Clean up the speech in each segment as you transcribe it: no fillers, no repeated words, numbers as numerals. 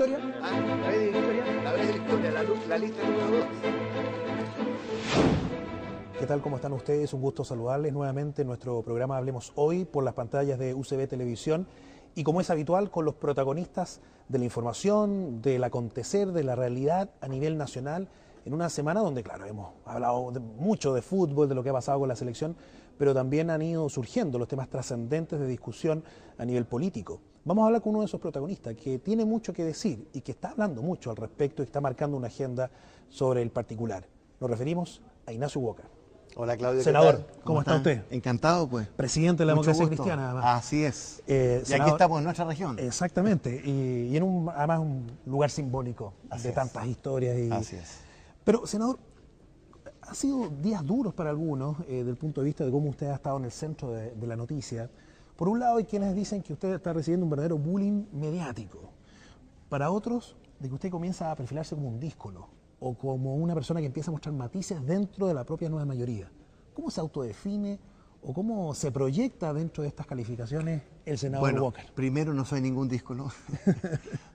historia? La B de historia, la B de la historia, la lista número 2. ¿Qué tal? ¿Cómo están ustedes? Un gusto saludarles nuevamente en nuestro programa Hablemos Hoy por las pantallas de UCB Televisión y como es habitual con los protagonistas de la información, del acontecer, de la realidad a nivel nacional en una semana donde, claro, hemos hablado mucho de fútbol, de lo que ha pasado con la selección, pero también han ido surgiendo los temas trascendentes de discusión a nivel político. Vamos a hablar con uno de esos protagonistas que tiene mucho que decir y que está hablando mucho al respecto y está marcando una agenda sobre el particular. Nos referimos a Ignacio Walker. Hola Claudio. Senador, ¿cómo está usted? Encantado, pues. Presidente de la Democracia Cristiana, además. Así es. Y senador, aquí estamos en nuestra región. Exactamente, y en además un lugar simbólico de tantas historias. Así es. Pero, senador, han sido días duros para algunos, desde el punto de vista de cómo usted ha estado en el centro de la noticia. Por un lado hay quienes dicen que usted está recibiendo un verdadero bullying mediático. Para otros, de que usted comienza a perfilarse como un díscolo o como una persona que empieza a mostrar matices dentro de la propia nueva mayoría. ¿Cómo se autodefine o cómo se proyecta dentro de estas calificaciones el senador Walker? Primero, no soy ningún díscolo.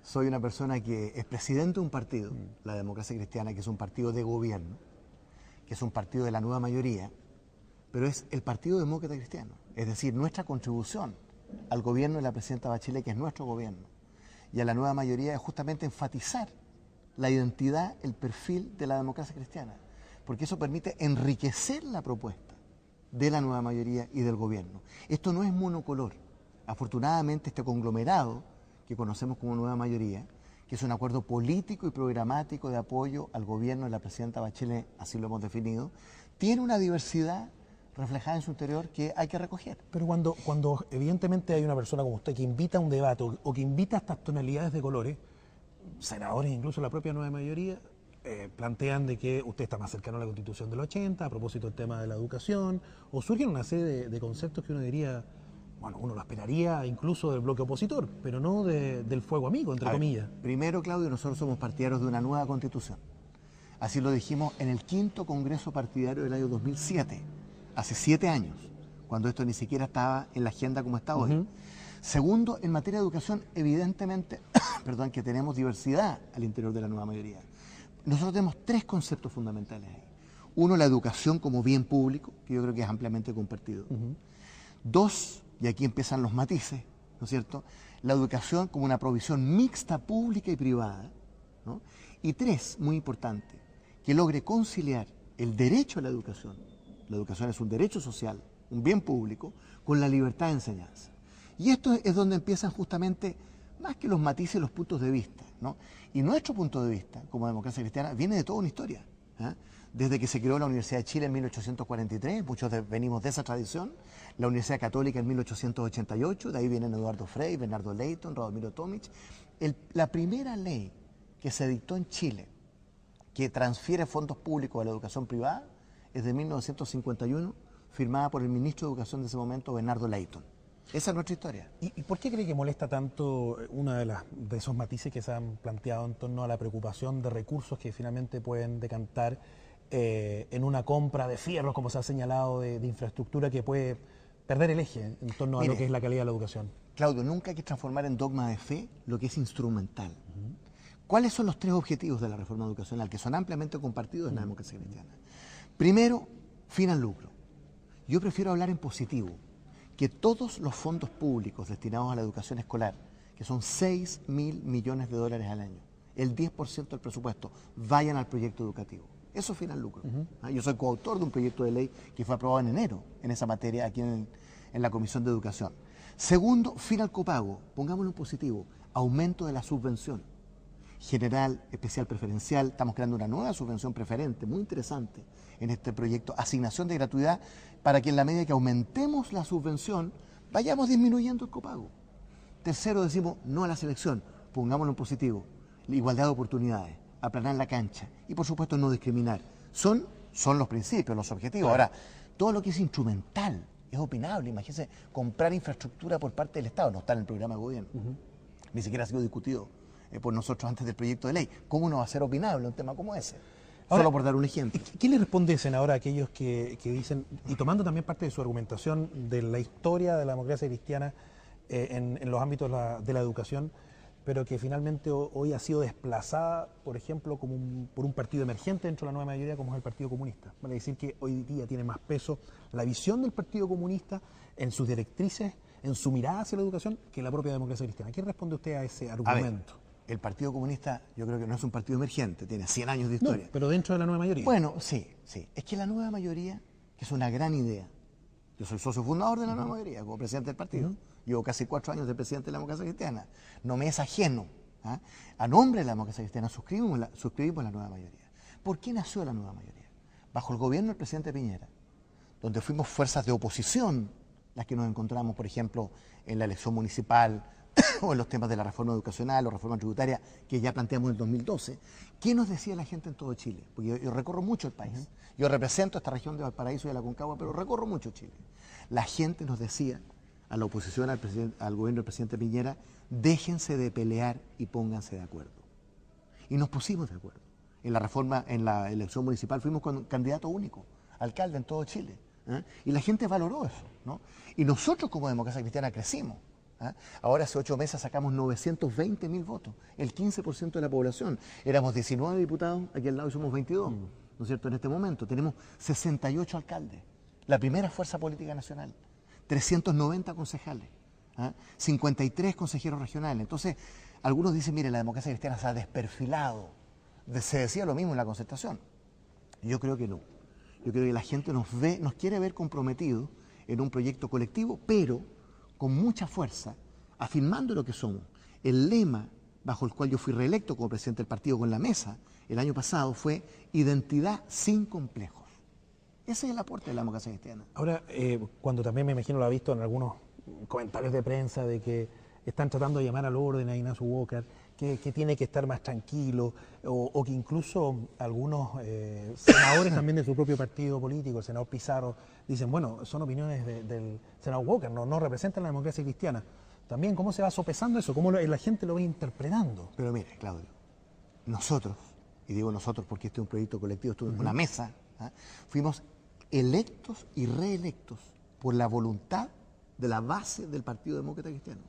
Soy una persona que es presidente de un partido, la Democracia Cristiana, que es un partido de gobierno, que es un partido de la nueva mayoría, pero es el Partido Demócrata Cristiano. Es decir, nuestra contribución al gobierno de la presidenta Bachelet, que es nuestro gobierno, y a la nueva mayoría es justamente enfatizar la identidad, el perfil de la democracia cristiana, porque eso permite enriquecer la propuesta de la nueva mayoría y del gobierno. Esto no es monocolor. Afortunadamente, este conglomerado que conocemos como nueva mayoría, que es un acuerdo político y programático de apoyo al gobierno de la presidenta Bachelet, así lo hemos definido, tiene una diversidad reflejada en su interior que hay que recoger. Pero cuando evidentemente hay una persona como usted que invita a un debate o que invita a estas tonalidades de colores, senadores, incluso la propia nueva mayoría, plantean de que usted está más cercano a la Constitución del 80, a propósito del tema de la educación, o surgen una serie de conceptos que uno diría, bueno, uno lo esperaría incluso del bloque opositor, pero no del fuego amigo, entre comillas. Primero, Claudio, nosotros somos partidarios de una nueva Constitución. Así lo dijimos en el 5º Congreso Partidario del año 2007, hace 7 años, cuando esto ni siquiera estaba en la agenda como está hoy. Segundo, en materia de educación, evidentemente, que tenemos diversidad al interior de la nueva mayoría. Nosotros tenemos 3 conceptos fundamentales ahí. Uno, la educación como bien público, que yo creo que es ampliamente compartido. 2, y aquí empiezan los matices, ¿no es cierto?, la educación como una provisión mixta pública y privada, ¿no? Y 3, muy importante, que logre conciliar el derecho a la educación es un derecho social, un bien público, con la libertad de enseñanza. Y esto es donde empiezan justamente, más que los matices, los puntos de vista, ¿no? Y nuestro punto de vista, como democracia cristiana, viene de toda una historia, ¿eh? Desde que se creó la Universidad de Chile en 1843, muchos venimos de esa tradición, la Universidad Católica en 1888, de ahí vienen Eduardo Frei, Bernardo Leyton, Radomiro Tomic. La primera ley que se dictó en Chile, que transfiere fondos públicos a la educación privada, es de 1951, firmada por el ministro de Educación de ese momento, Bernardo Leyton. Esa es nuestra historia. ¿Y por qué cree que molesta tanto uno de esos matices que se han planteado en torno a la preocupación de recursos que finalmente pueden decantar en una compra de fierros, como se ha señalado, de infraestructura que puede perder el eje en torno a lo que es la calidad de la educación? Claudio, nunca hay que transformar en dogma de fe lo que es instrumental. ¿Cuáles son los 3 objetivos de la reforma educacional que son ampliamente compartidos en la democracia cristiana? Primero, fin al lucro. Yo prefiero hablar en positivo, que todos los fondos públicos destinados a la educación escolar, que son 6.000 millones de dólares al año, el 10% del presupuesto, vayan al proyecto educativo. Eso es fin al lucro. Yo soy coautor de un proyecto de ley que fue aprobado en enero en esa materia aquí en la Comisión de Educación. Segundo, fin al copago, pongámoslo en positivo, aumento de la subvención general, especial, preferencial. Estamos creando una nueva subvención preferente, muy interesante en este proyecto, asignación de gratuidad, para que en la medida que aumentemos la subvención, vayamos disminuyendo el copago. Tercero, decimos no a la selección, pongámoslo en positivo, la igualdad de oportunidades, aplanar la cancha y por supuesto no discriminar. Son los principios, los objetivos. Ahora, todo lo que es instrumental es opinable. Imagínense, comprar infraestructura por parte del Estado, no está en el programa de gobierno, ni siquiera ha sido discutido por nosotros antes del proyecto de ley. ¿Cómo no va a ser opinable un tema como ese? Ahora, solo por dar un ejemplo. ¿Qué le responde, senador, a aquellos que dicen, y tomando también parte de su argumentación de la historia de la democracia cristiana en los ámbitos de la educación, pero que finalmente hoy ha sido desplazada, por ejemplo, por un partido emergente dentro de la nueva mayoría, como es el Partido Comunista. Vale decir que hoy día tiene más peso la visión del Partido Comunista en sus directrices, en su mirada hacia la educación, que la propia democracia cristiana. ¿Qué responde usted a ese argumento? El Partido Comunista yo creo que no es un partido emergente, tiene 100 años de historia. No, pero dentro de la nueva mayoría. Bueno, sí. Es que la nueva mayoría, que es una gran idea. Yo soy socio fundador de la nueva mayoría, como presidente del partido. Llevo casi 4 años de presidente de la democracia cristiana. No me es ajeno. ¿Ah? A nombre de la democracia cristiana suscribimos la nueva mayoría. ¿Por qué nació la nueva mayoría? Bajo el gobierno del presidente Piñera, donde fuimos fuerzas de oposición, las que nos encontramos, por ejemplo, en la elección municipal o en los temas de la reforma educacional o reforma tributaria que ya planteamos en el 2012. ¿Qué nos decía la gente en todo Chile? Porque yo recorro mucho el país. Yo represento esta región de Valparaíso y de la Concagua, pero recorro mucho Chile. La gente nos decía, a la oposición al gobierno del presidente Piñera, déjense de pelear y pónganse de acuerdo. Y nos pusimos de acuerdo. En la reforma, en la elección municipal fuimos con candidato único, alcalde en todo Chile. Y la gente valoró eso, ¿no? Y nosotros como democracia cristiana crecimos. Ahora hace 8 meses sacamos 920.000 votos, el 15% de la población. Éramos 19 diputados, aquí al lado somos 22, ¿no es cierto? En este momento tenemos 68 alcaldes, la primera fuerza política nacional, 390 concejales, 53 consejeros regionales. Entonces, algunos dicen, mire, la democracia cristiana se ha desperfilado. Se decía lo mismo en la concertación. Yo creo que no. Yo creo que la gente nos quiere ver comprometidos en un proyecto colectivo, pero con mucha fuerza, afirmando lo que somos. El lema bajo el cual yo fui reelecto como presidente del partido con la mesa el año pasado fue identidad sin complejos. Ese es el aporte de la democracia cristiana. Ahora, cuando también me imagino lo ha visto en algunos comentarios de prensa de que están tratando de llamar al orden a Ignacio Walker, que tiene que estar más tranquilo, o que incluso algunos senadores también de su propio partido político, el senador Pizarro, dicen, bueno, son opiniones del senador Walker, no representan la democracia cristiana. También, ¿cómo se va sopesando eso? ¿Cómo la gente lo va interpretando? Pero mire, Claudio, nosotros, y digo nosotros porque este es un proyecto colectivo, esto es una mesa, fuimos electos y reelectos por la voluntad de la base del Partido Demócrata Cristiano.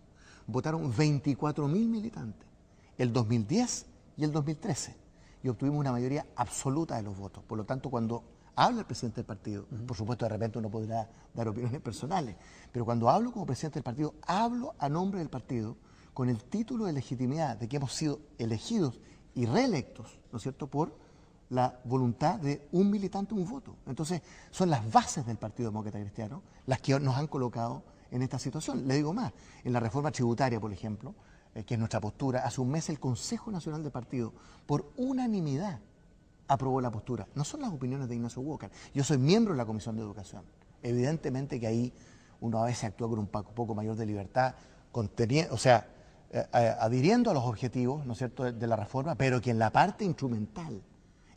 Votaron 24.000 militantes, el 2010 y el 2013, y obtuvimos una mayoría absoluta de los votos. Por lo tanto, cuando habla el presidente del partido, por supuesto de repente uno podrá dar opiniones personales, pero cuando hablo como presidente del partido, hablo a nombre del partido con el título de legitimidad de que hemos sido elegidos y reelectos, ¿no es cierto?, por la voluntad de un militante, un voto. Entonces, son las bases del Partido Demócrata Cristiano las que nos han colocado en esta situación. Le digo más, en la reforma tributaria, por ejemplo, que es nuestra postura, hace un mes el Consejo Nacional del Partido, por unanimidad, aprobó la postura. No son las opiniones de Ignacio Walker. Yo soy miembro de la Comisión de Educación. Evidentemente que ahí uno a veces actúa con un poco mayor de libertad, adhiriendo a los objetivos, ¿no es cierto?, de la reforma, pero que en la parte instrumental,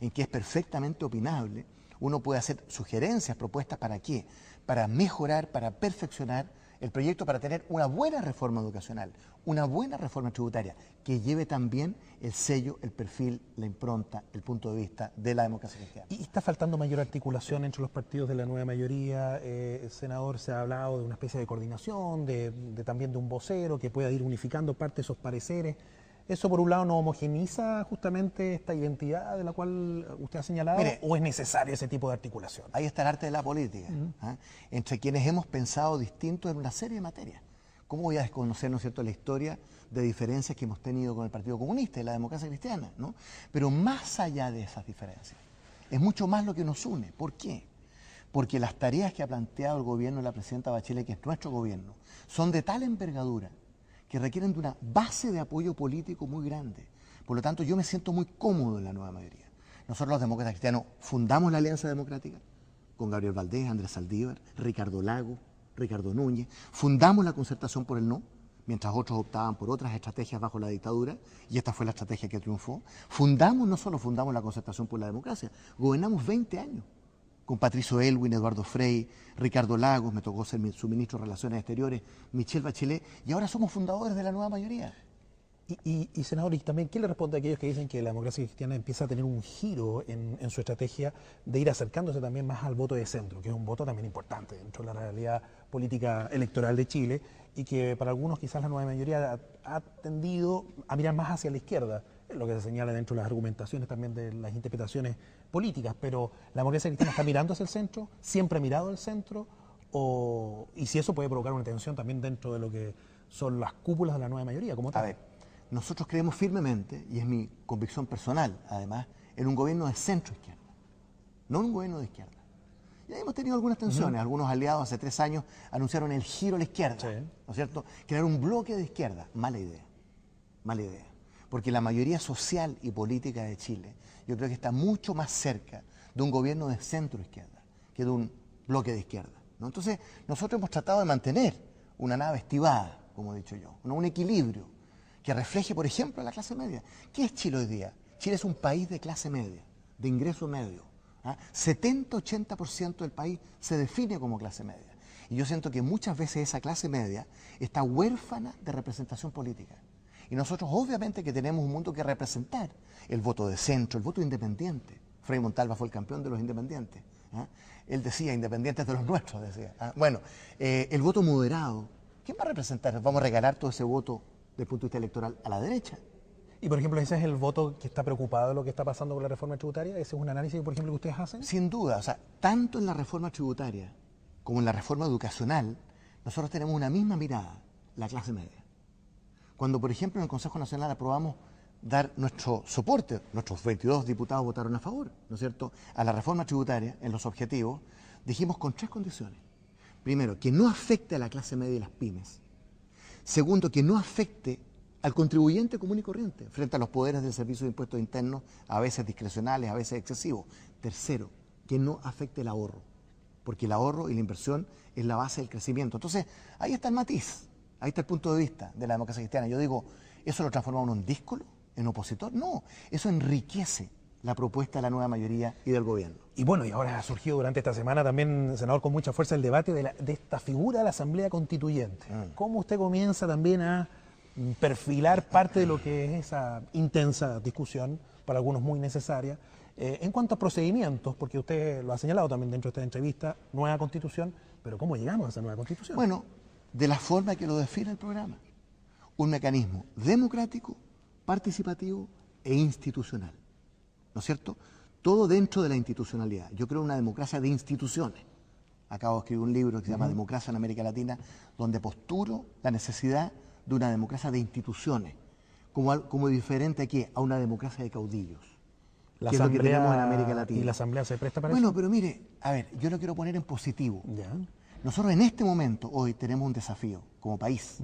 en que es perfectamente opinable, uno puede hacer sugerencias, propuestas, ¿para qué? Para mejorar, para perfeccionar el proyecto, para tener una buena reforma educacional, una buena reforma tributaria, que lleve también el sello, el perfil, la impronta, el punto de vista de la democracia cristiana. ¿Y está faltando mayor articulación entre los partidos de la nueva mayoría? Senador, se ha hablado de una especie de coordinación, también de un vocero que pueda ir unificando parte de esos pareceres. ¿Eso por un lado no homogeniza justamente esta identidad de la cual usted ha señalado? Mire, ¿o es necesario ese tipo de articulación? Ahí está el arte de la política, entre quienes hemos pensado distinto en una serie de materias. ¿Cómo voy a desconocer, ¿no es cierto?, la historia de diferencias que hemos tenido con el Partido Comunista y la democracia cristiana, ¿no? Pero más allá de esas diferencias, es mucho más lo que nos une. ¿Por qué? Porque las tareas que ha planteado el gobierno de la presidenta Bachelet, que es nuestro gobierno, son de tal envergadura que requieren de una base de apoyo político muy grande. Por lo tanto, yo me siento muy cómodo en la nueva mayoría. Nosotros los demócratas cristianos fundamos la Alianza Democrática con Gabriel Valdés, Andrés Saldívar, Ricardo Lagos, Ricardo Núñez. Fundamos la concertación por el no, mientras otros optaban por otras estrategias bajo la dictadura, y esta fue la estrategia que triunfó. No solo fundamos la concertación por la democracia, gobernamos 20 años. Con Patricio Elwin, Eduardo Frei, Ricardo Lagos, me tocó ser su ministro de Relaciones Exteriores, Michelle Bachelet, y ahora somos fundadores de la nueva mayoría. Senador, y también, ¿qué le responde a aquellos que dicen que la democracia cristiana empieza a tener un giro en su estrategia de ir acercándose también más al voto de centro, que es un voto también importante dentro de la realidad política electoral de Chile y que para algunos quizás la nueva mayoría ha tendido a mirar más hacia la izquierda, es lo que se señala dentro de las argumentaciones también de las interpretaciones políticas, pero la democracia cristiana está mirando hacia el centro, siempre ha mirado al centro, y si eso puede provocar una tensión también dentro de lo que son las cúpulas de la nueva mayoría, como tal. A ver, nosotros creemos firmemente, y es mi convicción personal, además, en un gobierno de centro-izquierda, no un gobierno de izquierda. Y ahí hemos tenido algunas tensiones. Algunos aliados hace 3 años anunciaron el giro a la izquierda, Sí. ¿no es cierto? Crear un bloque de izquierda. Mala idea, mala idea. Porque la mayoría social y política de Chile, yo creo que está mucho más cerca de un gobierno de centro-izquierda que de un bloque de izquierda, ¿no? Entonces, nosotros hemos tratado de mantener una nave estibada, como he dicho yo, ¿no? Un equilibrio que refleje, por ejemplo, a la clase media. ¿Qué es Chile hoy día? Chile es un país de clase media, de ingreso medio. 70-80% del país se define como clase media. Y yo siento que muchas veces esa clase media está huérfana de representación política. Y nosotros obviamente que tenemos un mundo que representar. El voto de centro, el voto independiente. Frei Montalva fue el campeón de los independientes. Él decía, independientes de los nuestros, decía. Bueno, el voto moderado. ¿Quién va a representar? ¿Vamos a regalar todo ese voto desde el punto de vista electoral a la derecha? Y, por ejemplo, ese es el voto que está preocupado de lo que está pasando con la reforma tributaria. ¿Ese es un análisis, por ejemplo, que ustedes hacen? Sin duda, o sea, tanto en la reforma tributaria como en la reforma educacional, nosotros tenemos una misma mirada, la clase media. Cuando, por ejemplo, en el Consejo Nacional aprobamos dar nuestro soporte, nuestros 22 diputados votaron a favor, ¿no es cierto?, a la reforma tributaria, en los objetivos, dijimos con 3 condiciones. Primero, que no afecte a la clase media y las pymes. Segundo, que no afecte al contribuyente común y corriente frente a los poderes del Servicio de Impuestos Internos, a veces discrecionales, a veces excesivos. Tercero, que no afecte el ahorro, porque el ahorro y la inversión es la base del crecimiento. Entonces, ahí está el matiz, ahí está el punto de vista de la democracia cristiana. Yo digo, ¿eso lo transforma uno en díscolo, en opositor? No, eso enriquece la propuesta de la nueva mayoría y del gobierno. Y bueno, y ahora ha surgido durante esta semana también, senador, con mucha fuerza el debate de esta figura de la Asamblea Constituyente. ¿Cómo usted comienza también a perfilar parte de lo que es esa intensa discusión, para algunos muy necesaria, en cuanto a procedimientos, porque usted lo ha señalado también dentro de esta entrevista, nueva Constitución, pero ¿cómo llegamos a esa nueva Constitución? Bueno, de la forma que lo define el programa. Un mecanismo democrático, participativo e institucional. ¿No es cierto? Todo dentro de la institucionalidad. Yo creo en una democracia de instituciones. Acabo de escribir un libro que se llama Democracia en América Latina, donde posturo la necesidad de una democracia de instituciones, como diferente aquí a una democracia de caudillos, La que es lo que Asamblea, tenemos en América Latina. ¿y la Asamblea se presta para Bueno, eso? pero mire, a ver, yo lo quiero poner en positivo. Ya. Nosotros en este momento, hoy, tenemos un desafío como país,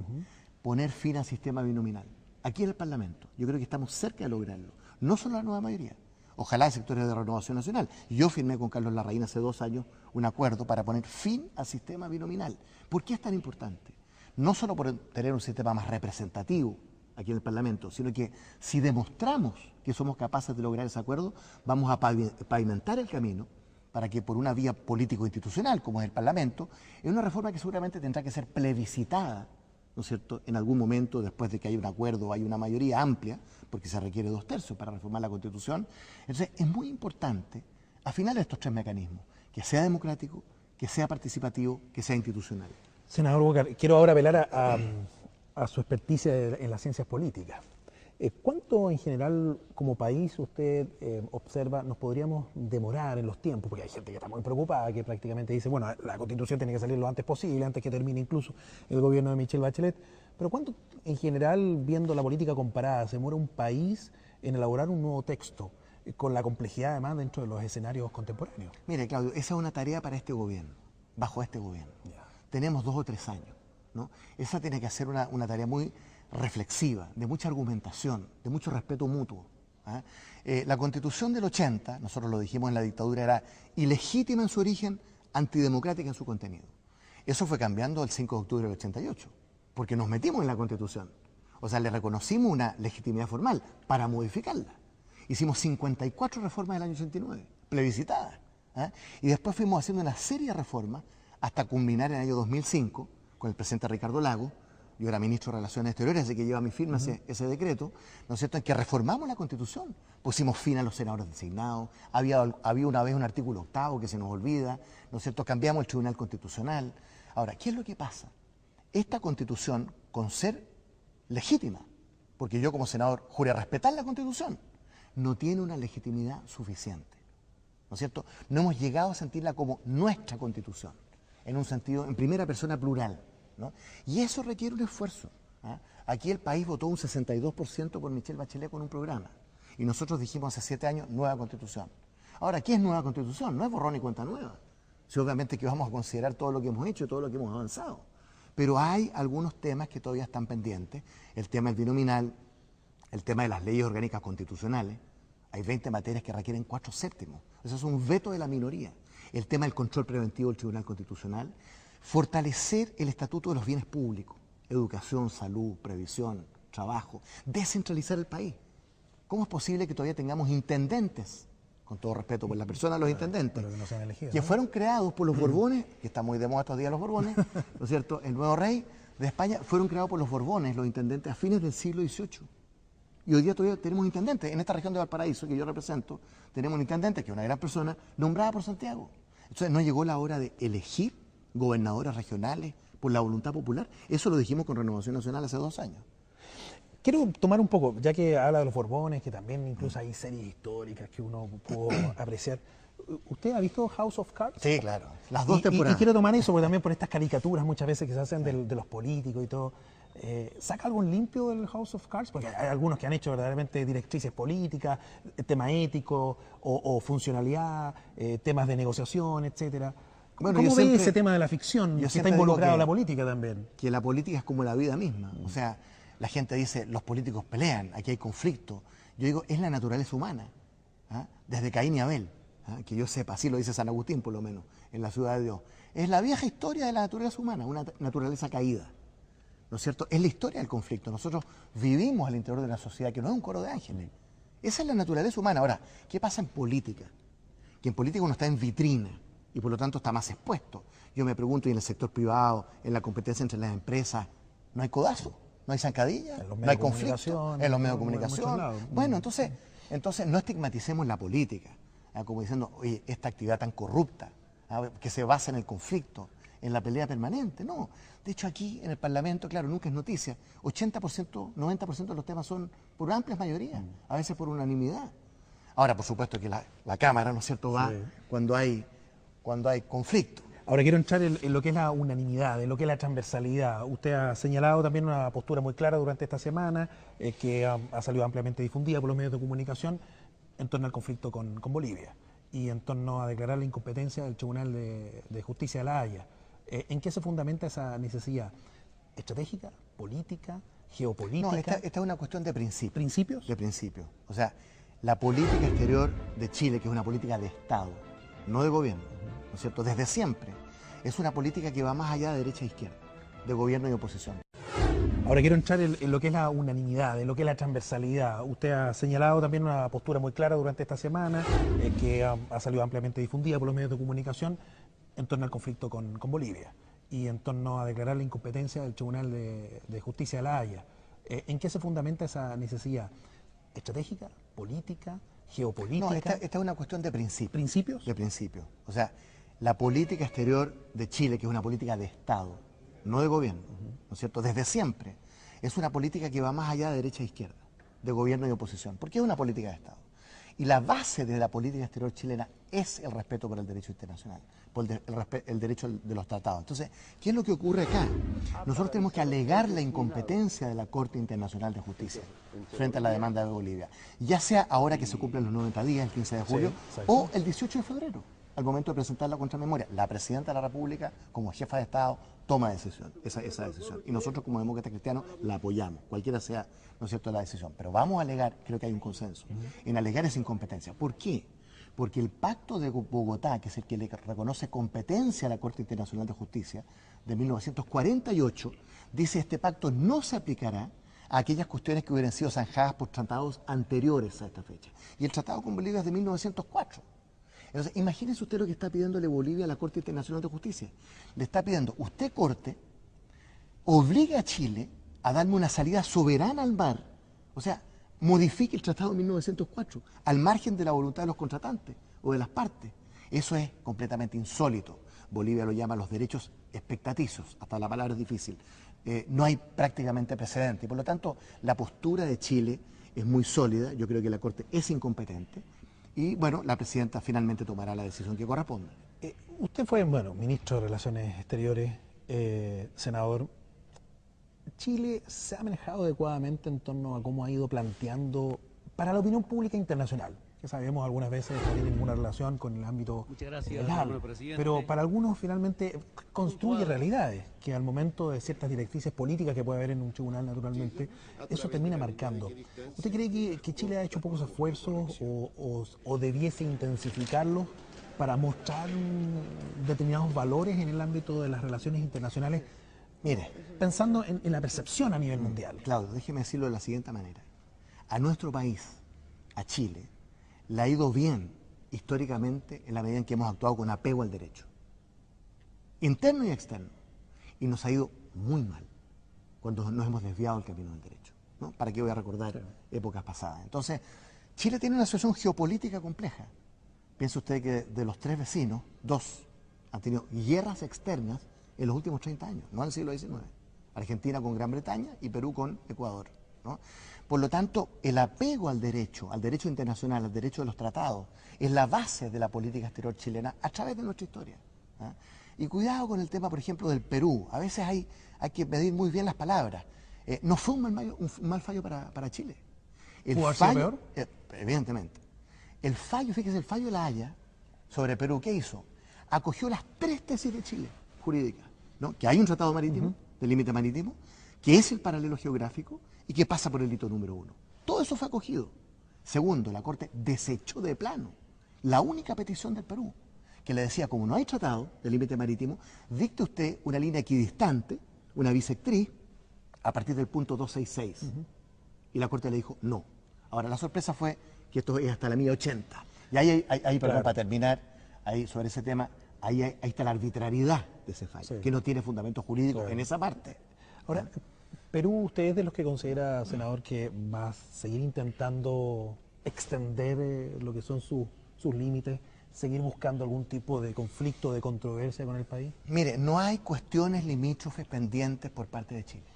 poner fin al sistema binominal. Aquí en el Parlamento, yo creo que estamos cerca de lograrlo. No solo la nueva mayoría, ojalá el sector de Renovación Nacional. Yo firmé con Carlos Larraín hace 2 años un acuerdo para poner fin al sistema binominal. ¿Por qué es tan importante? No solo por tener un sistema más representativo aquí en el Parlamento, sino que si demostramos que somos capaces de lograr ese acuerdo, vamos a pavimentar el camino para que por una vía político-institucional, como es el Parlamento, en una reforma que seguramente tendrá que ser plebiscitada, ¿no es cierto?, en algún momento después de que haya un acuerdo, hay una mayoría amplia, porque se requiere 2/3 para reformar la Constitución. Entonces, es muy importante afinar estos 3 mecanismos, que sea democrático, que sea participativo, que sea institucional. Senador Walker, quiero ahora apelar a su experticia en las ciencias políticas. ¿Cuánto en general como país usted observa nos podríamos demorar en los tiempos? Porque hay gente que está muy preocupada, que prácticamente dice, bueno, la Constitución tiene que salir lo antes posible, antes que termine incluso el gobierno de Michelle Bachelet. Pero ¿cuánto en general, viendo la política comparada, se demora un país en elaborar un nuevo texto, con la complejidad además dentro de los escenarios contemporáneos? Mire, Claudio, esa es una tarea para este gobierno, bajo este gobierno. Tenemos 2 o 3 años, ¿no? Esa tiene que ser una tarea muy reflexiva, de mucha argumentación, de mucho respeto mutuo. La Constitución del 80, nosotros lo dijimos en la dictadura, era ilegítima en su origen, antidemocrática en su contenido. Eso fue cambiando el 5 de octubre del 88, porque nos metimos en la Constitución. O sea, le reconocimos una legitimidad formal para modificarla. Hicimos 54 reformas del año 89, plebiscitadas. Y después fuimos haciendo una serie de reformas hasta culminar en el año 2005, con el presidente Ricardo Lagos, yo era ministro de Relaciones Exteriores, así que lleva mi firma ese decreto, ¿no es cierto?, en que reformamos la Constitución. Pusimos fin a los senadores designados, había una vez un artículo 8º que se nos olvida, ¿no es cierto?, cambiamos el Tribunal Constitucional. Ahora, ¿qué es lo que pasa? Esta Constitución, con ser legítima, porque yo como senador juré respetar la Constitución, no tiene una legitimidad suficiente, ¿no es cierto? No hemos llegado a sentirla como nuestra Constitución, en un sentido, en primera persona plural, ¿no? Y eso requiere un esfuerzo. ¿Ah? Aquí el país votó un 62% por Michelle Bachelet con un programa, y nosotros dijimos hace 7 años, nueva Constitución. Ahora, ¿qué es nueva Constitución? No es borrón y cuenta nueva. Sí, obviamente que vamos a considerar todo lo que hemos hecho, todo lo que hemos avanzado. Pero hay algunos temas que todavía están pendientes, el tema del binominal, el tema de las leyes orgánicas constitucionales. Hay 20 materias que requieren 4/7. Eso es un veto de la minoría. El tema del control preventivo del Tribunal Constitucional. Fortalecer el estatuto de los bienes públicos, educación, salud, previsión, trabajo. Descentralizar el país. ¿Cómo es posible que todavía tengamos intendentes, con todo respeto por la persona de los intendentes, pero que no sean elegidos, que ¿no? fueron creados por los Borbones, que está muy de moda estos días los Borbones, ¿no es cierto? El nuevo rey de España, fueron creados por los Borbones, los intendentes, a fines del siglo XVIII. Y hoy día todavía tenemos intendentes. En esta región de Valparaíso, que yo represento, tenemos un intendente, que es una gran persona, nombrada por Santiago. Entonces, ¿no llegó la hora de elegir gobernadores regionales por la voluntad popular? Eso lo dijimos con Renovación Nacional hace 2 años. Quiero tomar un poco, ya que habla de los Borbones, que también incluso hay series históricas que uno pudo apreciar. ¿Usted ha visto House of Cards? Sí, claro. Las 2 temporadas. Y quiero tomar eso, porque también por estas caricaturas muchas veces que se hacen de los políticos y todo. ¿Saca algo limpio del House of Cards? Porque hay algunos que han hecho verdaderamente directrices políticas, tema ético o funcionalidad, temas de negociación, etcétera. Bueno, ¿Cómo ve siempre, ese tema de la ficción que está involucrado en la política también? Que la política es como la vida misma. O sea, la gente dice, los políticos pelean, aquí hay conflicto. Yo digo, es la naturaleza humana. ¿Ah? Desde Caín y Abel, ¿ah? Que yo sepa, así lo dice San Agustín por lo menos, en la Ciudad de Dios. Es la vieja historia de la naturaleza humana, una naturaleza caída. ¿No es cierto? Es la historia del conflicto. Nosotros vivimos al interior de una sociedad que no es un coro de ángeles. Esa es la naturaleza humana. Ahora, ¿qué pasa en política? Que en política uno está en vitrina y por lo tanto está más expuesto. Yo me pregunto, y en el sector privado, en la competencia entre las empresas, ¿no hay codazo? ¿No hay zancadilla? ¿No hay conflicto? En los medios de comunicación. Bueno, entonces no estigmaticemos la política, ¿ah? Como diciendo, oye, esta actividad tan corrupta, ¿ah? Que se basa en el conflicto, en la pelea permanente. No, de hecho aquí en el Parlamento, claro, nunca es noticia, 80%, 90% de los temas son por amplias mayorías, a veces por unanimidad. Ahora, por supuesto que la Cámara, ¿no es cierto?, va cuando hay conflicto. Ahora quiero entrar en lo que es la unanimidad, en lo que es la transversalidad. Usted ha señalado también una postura muy clara durante esta semana, que ha salido ampliamente difundida por los medios de comunicación en torno al conflicto con Bolivia y en torno a declarar la incompetencia del Tribunal de Justicia de La Haya. ¿En qué se fundamenta esa necesidad? ¿Estratégica? ¿Política? ¿Geopolítica? No, esta es una cuestión de principios. ¿Principios? De principios. O sea, la política exterior de Chile, que es una política de Estado, no de gobierno, ¿no es cierto?, desde siempre, es una política que va más allá de derecha e izquierda, de gobierno y oposición. Ahora quiero entrar en lo que es la unanimidad, en lo que es la transversalidad. Usted ha señalado también una postura muy clara durante esta semana, que ha salido ampliamente difundida por los medios de comunicación en torno al conflicto con Bolivia y en torno a declarar la incompetencia del Tribunal de Justicia de La Haya. ¿En qué se fundamenta esa necesidad? ¿Estratégica? ¿Política? ¿Geopolítica? No, esta es una cuestión de principios. ¿Principios? De principios. O sea, la política exterior de Chile, que es una política de Estado, no de gobierno, ¿no es cierto?, desde siempre, es una política que va más allá de derecha e izquierda, de gobierno y oposición, porque es una política de Estado. Y la base de la política exterior chilena es el respeto por el derecho internacional, por el derecho de los tratados. Entonces, ¿qué es lo que ocurre acá? Nosotros tenemos que alegar la incompetencia de la Corte Internacional de Justicia frente a la demanda de Bolivia, ya sea ahora que se cumplen los 90 días, el 15 de julio, o el 18 de febrero, al momento de presentar la contramemoria. La Presidenta de la República, como jefa de Estado, toma esa decisión. Y nosotros, como demócratas cristianos, la apoyamos, cualquiera sea, ¿no es cierto?, la decisión. Pero vamos a alegar, creo que hay un consenso, en alegar esa incompetencia. ¿Por qué? Porque el Pacto de Bogotá, que es el que le reconoce competencia a la Corte Internacional de Justicia, de 1948, dice este pacto no se aplicará a aquellas cuestiones que hubieran sido zanjadas por tratados anteriores a esta fecha. Y el tratado con Bolivia es de 1904. Entonces, imagínense usted lo que está pidiéndole Bolivia a la Corte Internacional de Justicia. Le está pidiendo, usted Corte, obligue a Chile a darme una salida soberana al mar, o sea, modifique el Tratado de 1904 al margen de la voluntad de los contratantes o de las partes. Eso es completamente insólito. Bolivia lo llama los derechos expectatizos, hasta la palabra es difícil. No hay prácticamente precedente. Por lo tanto, la postura de Chile es muy sólida. Yo creo que la Corte es incompetente. Y bueno, la presidenta finalmente tomará la decisión que corresponda. Usted fue, bueno, ministro de Relaciones Exteriores, senador. ¿Chile se ha manejado adecuadamente en torno a cómo ha ido planteando para la opinión pública internacional? Que sabemos algunas veces no tiene ninguna relación con el ámbito legal, pero para algunos finalmente construye realidades que al momento de ciertas directrices políticas que puede haber en un tribunal naturalmente, eso termina marcando. ¿Usted cree que Chile ha hecho pocos esfuerzos o debiese intensificarlos para mostrar determinados valores en el ámbito de las relaciones internacionales? Mire, pensando en la percepción a nivel mundial. Claudio, déjeme decirlo de la siguiente manera. A nuestro país, a Chile, le ha ido bien históricamente en la medida en que hemos actuado con apego al derecho, interno y externo, y nos ha ido muy mal cuando nos hemos desviado del camino del derecho, ¿no? ¿Para qué voy a recordar épocas pasadas? Entonces, Chile tiene una situación geopolítica compleja. Piense usted que de los 3 vecinos, 2 han tenido guerras externas en los últimos 30 años, no del siglo XIX. Argentina con Gran Bretaña y Perú con Ecuador, ¿no? Por lo tanto, el apego al derecho internacional, al derecho de los tratados, es la base de la política exterior chilena a través de nuestra historia, ¿eh? Y cuidado con el tema, por ejemplo, del Perú. A veces hay que medir muy bien las palabras. No fue un mal fallo para Chile. ¿Pudo haber sido peor? Evidentemente. El fallo, fíjese, el fallo de La Haya sobre Perú, ¿qué hizo? Acogió las 3 tesis de Chile, jurídicas, ¿no? Que hay un tratado marítimo, de límite marítimo, que es el paralelo geográfico y que pasa por el hito número 1. Todo eso fue acogido. Segundo, la Corte desechó de plano la única petición del Perú, que le decía, como no hay tratado de límite marítimo, dicte usted una línea equidistante, una bisectriz, a partir del punto 266. Y la Corte le dijo, no. Ahora, la sorpresa fue que esto es hasta la milla 80. Y ahí perdón, para terminar, ahí sobre ese tema, ahí está la arbitrariedad de ese fallo, que no tiene fundamento jurídico en esa parte. Ahora, Perú, ¿usted es de los que considera, senador, que va a seguir intentando extender lo que son sus límites, seguir buscando algún tipo de conflicto, de controversia con el país? Mire, no hay cuestiones limítrofes pendientes por parte de Chile.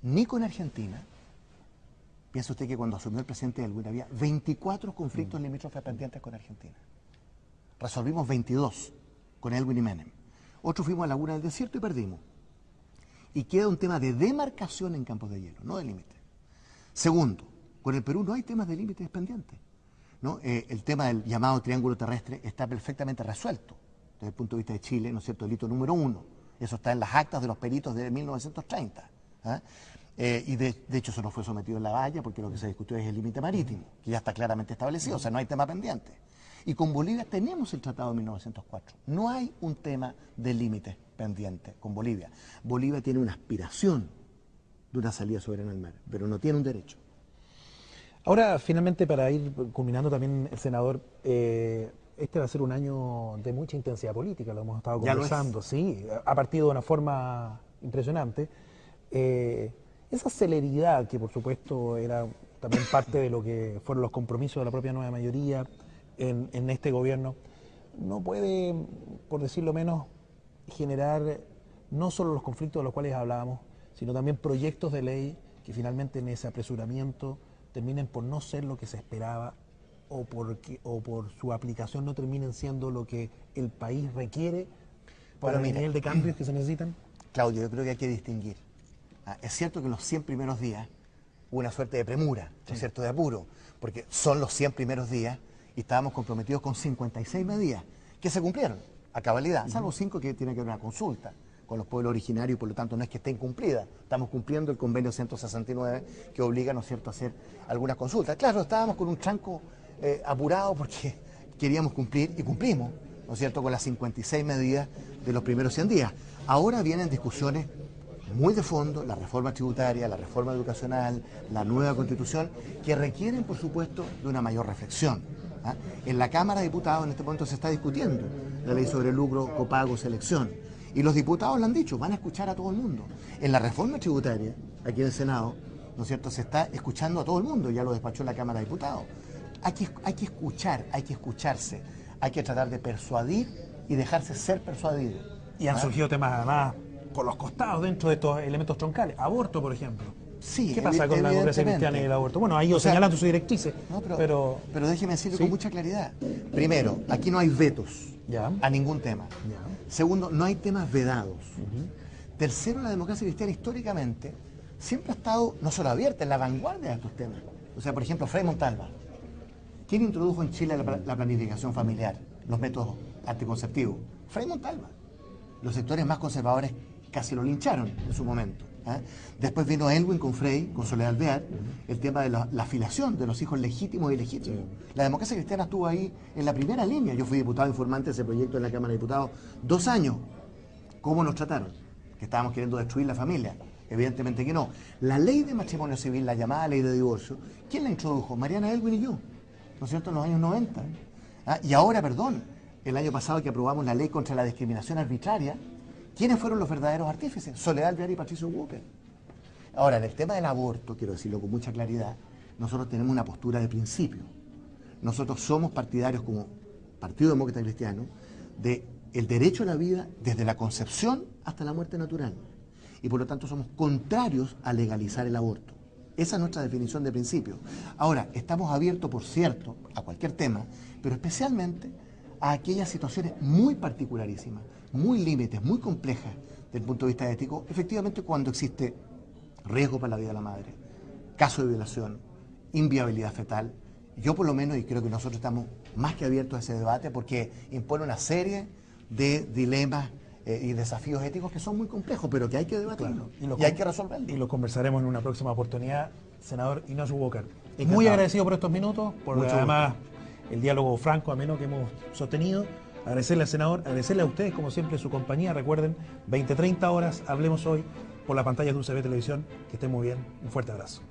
Ni con Argentina. Piensa usted que cuando asumió el presidente Elwin había 24 conflictos limítrofes pendientes con Argentina. Resolvimos 22 con Elwin y Menem. Otros fuimos a Laguna del Desierto y perdimos. Y queda un tema de demarcación en campos de hielo, no de límite. Segundo, con el Perú no hay temas de límites pendientes, ¿no? El tema del llamado triángulo terrestre está perfectamente resuelto desde el punto de vista de Chile, ¿no es cierto? El hito número 1. Eso está en las actas de los peritos de 1930. Y de hecho eso no fue sometido en La Haya porque lo que se discutió es el límite marítimo, que ya está claramente establecido, o sea, no hay tema pendiente. Y con Bolivia tenemos el Tratado de 1904. No hay un tema de límites pendiente con Bolivia. Bolivia tiene una aspiración de una salida soberana al mar, pero no tiene un derecho. Ahora, finalmente, para ir culminando también, el senador, este va a ser un año de mucha intensidad política, lo hemos estado conversando, sí, ha partido de una forma impresionante. Esa celeridad que, por supuesto, era también parte de lo que fueron los compromisos de la propia nueva mayoría en este gobierno, no puede, por decirlo menos, generar no solo los conflictos de los cuales hablábamos, sino también proyectos de ley que finalmente en ese apresuramiento terminen por no ser lo que se esperaba o por su aplicación no terminen siendo lo que el país requiere para el nivel de cambios que se necesitan? Claudio, yo creo que hay que distinguir. Es cierto que en los 100 primeros días hubo una suerte de premura, ¿no es cierto?, de apuro, porque son los 100 primeros días y estábamos comprometidos con 56 medidas que se cumplieron a cabalidad, salvo 5 que tienen que ver una consulta con los pueblos originarios y por lo tanto no es que estén cumplidas. Estamos cumpliendo el convenio 169 que obliga, ¿no es cierto?, a hacer algunas consultas. Claro, estábamos con un tranco apurado porque queríamos cumplir y cumplimos, ¿no es cierto?, con las 56 medidas de los primeros 100 días. Ahora vienen discusiones muy de fondo, la reforma tributaria, la reforma educacional, la nueva constitución, que requieren, por supuesto, de una mayor reflexión. En la Cámara de Diputados en este momento se está discutiendo la ley sobre lucro, copago, selección. Y los diputados lo han dicho, van a escuchar a todo el mundo. En la reforma tributaria, aquí en el Senado, ¿no es cierto?, se está escuchando a todo el mundo, ya lo despachó la Cámara de Diputados. Hay que escuchar, hay que escucharse, hay que tratar de persuadir y dejarse ser persuadido. Y han surgido temas además por los costados dentro de estos elementos troncales. Aborto, por ejemplo. Sí, ¿Qué pasa con la democracia cristiana y el aborto? Bueno, ha ido señalando sus directrices, no, pero déjeme decirlo ¿sí? con mucha claridad. Primero, aquí no hay vetos Ya. a ningún tema. Ya. Segundo, no hay temas vedados. Tercero, la democracia cristiana históricamente siempre ha estado no solo abierta, en la vanguardia de estos temas. O sea, por ejemplo, Frei Montalva. ¿Quién introdujo en Chile la planificación familiar, los métodos anticonceptivos? Frei Montalva. Los sectores más conservadores casi lo lincharon en su momento. Después vino Elwin con Frei, con Soledad Alvear, el tema de la afiliación de los hijos legítimos y ilegítimos. La democracia cristiana estuvo ahí en la primera línea. Yo fui diputado informante de ese proyecto en la Cámara de Diputados 2 años. ¿Cómo nos trataron? Que estábamos queriendo destruir la familia. Evidentemente que no. La ley de matrimonio civil, la llamada ley de divorcio, ¿quién la introdujo? Mariana Elwin y yo, ¿no es cierto?, en los años 90. Y ahora, perdón, el año pasado que aprobamos la ley contra la discriminación arbitraria, ¿quiénes fueron los verdaderos artífices? Soledad Alvear y Patricio Walker. Ahora, en el tema del aborto, quiero decirlo con mucha claridad, nosotros tenemos una postura de principio. Nosotros somos partidarios, como Partido Demócrata Cristiano, del derecho a la vida desde la concepción hasta la muerte natural. Y por lo tanto somos contrarios a legalizar el aborto. Esa es nuestra definición de principio. Ahora, estamos abiertos, por cierto, a cualquier tema, pero especialmente a aquellas situaciones muy particularísimas, muy límites, muy complejas desde el punto de vista ético, efectivamente cuando existe riesgo para la vida de la madre, caso de violación, inviabilidad fetal. Yo por lo menos, y creo que nosotros estamos más que abiertos a ese debate porque impone una serie de dilemas y desafíos éticos que son muy complejos, pero que hay que debatirlo y hay que resolverlo. Y lo conversaremos en una próxima oportunidad, senador Ignacio Walker. Encantado. Muy agradecido por estos minutos, por Mucho además el diálogo franco, ameno que hemos sostenido. Agradecerle al senador, agradecerle a ustedes, como siempre, su compañía. Recuerden, 20-30 horas, hablemos hoy por la pantalla de UCB Televisión. Que estén muy bien. Un fuerte abrazo.